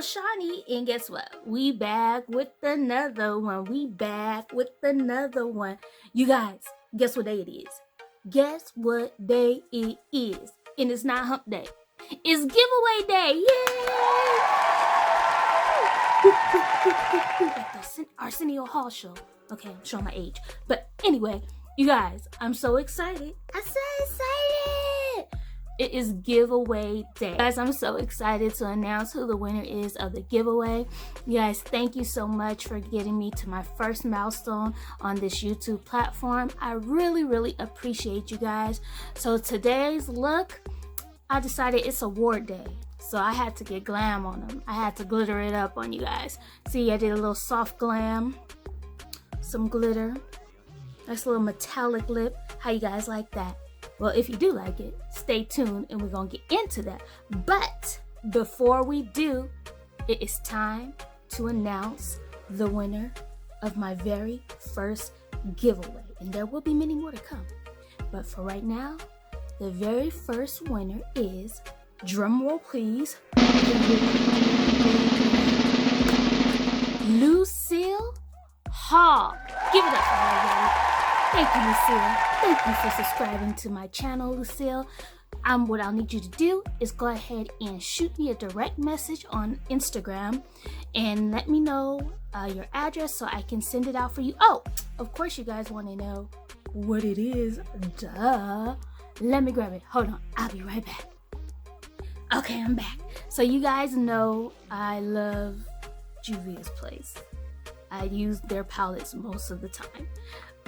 Shani, and guess what? We back with another one. You guys, guess what day it is? Guess what day it is? And it's not hump day. It's giveaway day. Yay! Like the Arsenio Hall show. Okay, I'm showing my age. But anyway, you guys, I'm so excited. I'm so excited. It is giveaway day. Guys, I'm so excited to announce who the winner is of the giveaway. You guys, thank you so much for getting me to my first milestone on this YouTube platform. I really appreciate you guys. So today's look, I decided it's award day. So I had to get glam on them. I had to glitter it up on you guys. See, I did a little soft glam, some glitter, nice little metallic lip. How you guys like that? Well, if you do like it, stay tuned and we're gonna get into that. But before we do, it is time to announce the winner of my very first giveaway. And there will be many more to come. But for right now, the very first winner is, drum roll please, Lucille Hall. Give it up for her, everybody. Thank you, Lucille. Thank you for subscribing to my channel, Lucille. What I'll need you to do is go ahead and shoot me a direct message on Instagram and let me know your address so I can send it out for you. Oh, of course you guys want to know what it is. Duh. Let me grab it. Hold on. I'll be right back. Okay, I'm back. So you guys know I love Juvia's Place. I use their palettes most of the time.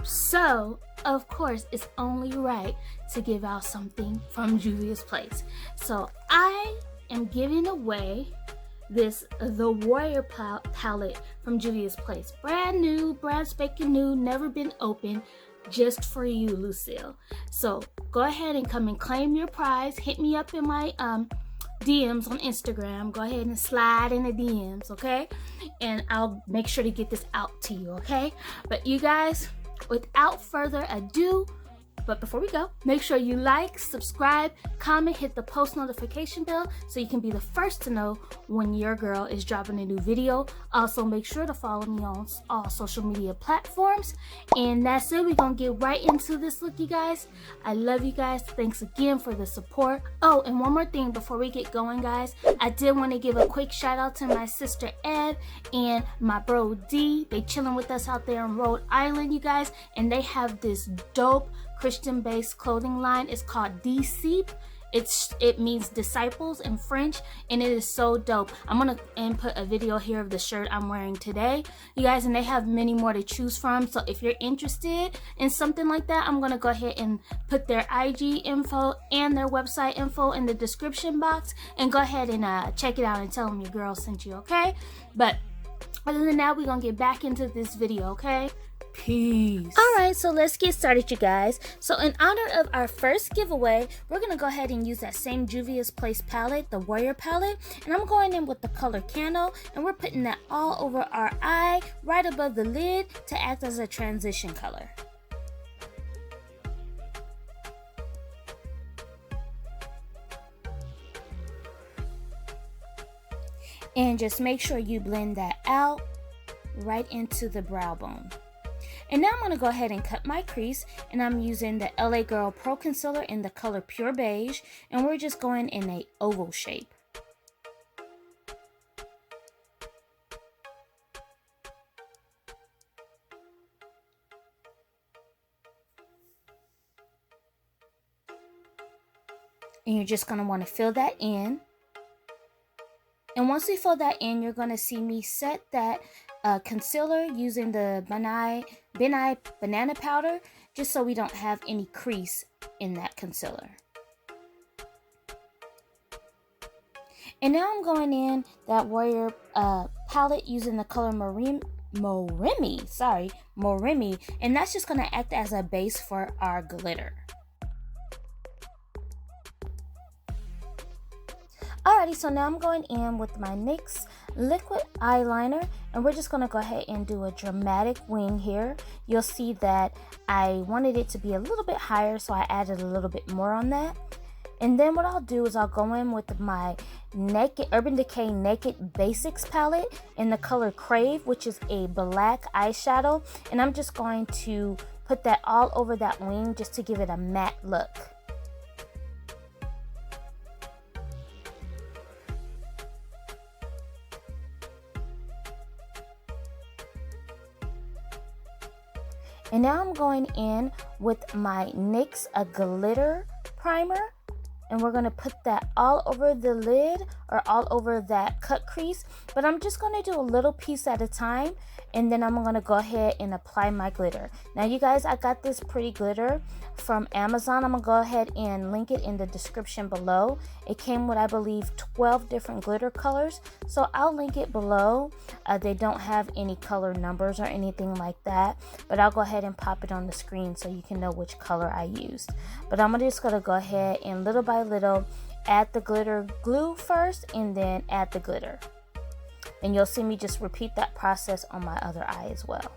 So, of course, it's only right to give out something from Juvia's Place. So, I am giving away the Warrior palette from Juvia's Place. Brand new, brand spanking new, never been opened, just for you, Lucille. So, go ahead and come and claim your prize. Hit me up in my DMs on Instagram. Go ahead and slide in the DMs, okay? And I'll make sure to get this out to you, okay? But you guys, without further ado, but before we go, make sure you like, subscribe, comment, hit the post notification bell so you can be the first to know when your girl is dropping a new video. Also, make sure to follow me on all social media platforms. And that's it. We're going to get right into this look, you guys. I love you guys. Thanks again for the support. Oh, and one more thing before we get going, guys. I did want to give a quick shout out to my sister Ed and my bro D. They chilling with us out there in Rhode Island, you guys. And they have this dope Christian-based clothing line. It's called Disip. It means disciples in French, and it is so dope. I'm gonna input a video here of the shirt I'm wearing today, you guys, and they have many more to choose from. So if you're interested in something like that, I'm gonna go ahead and put their IG info and their website info in the description box, and go ahead and check it out and tell them your girl sent you, okay? But other than that, we're gonna get back into this video, okay? Peace. Alright, so let's get started, you guys. So in honor of our first giveaway, we're going to go ahead and use that same Juvia's Place palette, the Warrior palette. And I'm going in with the color Candle, and we're putting that all over our eye, right above the lid, to act as a transition color. And just make sure you blend that out right into the brow bone. And now I'm going to go ahead and cut my crease, and I'm using the LA Girl Pro Concealer in the color Pure Beige, and we're just going in a oval shape. And you're just going to want to fill that in. And once we fill that in, you're going to see me set that concealer using the Ben Nye Banana Powder, just so we don't have any crease in that concealer. And now I'm going in that Warrior palette using the color Morimi, and that's just going to act as a base for our glitter. Alrighty, so now I'm going in with my NYX liquid eyeliner, and we're just going to go ahead and do a dramatic wing here. You'll see that I wanted it to be a little bit higher, so I added a little bit more on that. And then what I'll do is I'll go in with my Urban Decay Naked Basics palette in the color Crave, which is a black eyeshadow. And I'm just going to put that all over that wing just to give it a matte look. And now I'm going in with my NYX glitter primer, and we're going to put that all over the lid or all over that cut crease, but I'm just going to do a little piece at a time, and then I'm going to go ahead and apply my glitter. Now you guys, I got this pretty glitter from Amazon. I'm going to go ahead and link it in the description below. It came with, I believe, 12 different glitter colors, so I'll link it below. They don't have any color numbers or anything like that, but I'll go ahead and pop it on the screen so you can know which color I used. But I'm just going to go ahead and little by little add the glitter glue first and then add the glitter. And you'll see me just repeat that process on my other eye as well.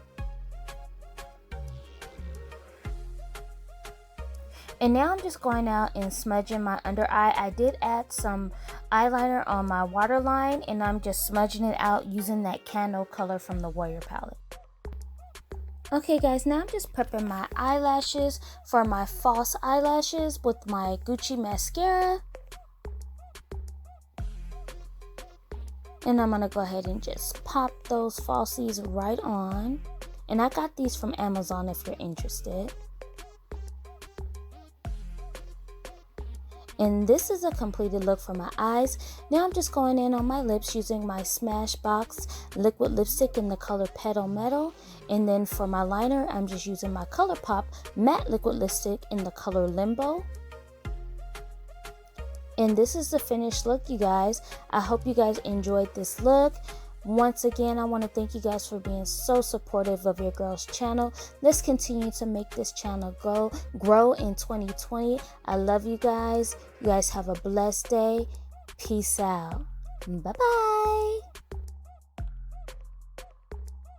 And now I'm just going out and smudging my under eye. I did add some eyeliner on my waterline, and I'm just smudging it out using that candle color from the Warrior palette. Okay guys, now I'm just prepping my eyelashes for my false eyelashes with my Gucci mascara. And I'm going to go ahead and just pop those falsies right on. And I got these from Amazon if you're interested. And this is a completed look for my eyes. Now I'm just going in on my lips using my Smashbox liquid lipstick in the color Petal Metal. And then for my liner, I'm just using my ColourPop matte liquid lipstick in the color Limbo. And this is the finished look, you guys. I hope you guys enjoyed this look. Once again, I want to thank you guys for being so supportive of your girl's channel. Let's continue to make this channel grow in 2020. I love you guys. You guys have a blessed day. Peace out. Bye-bye.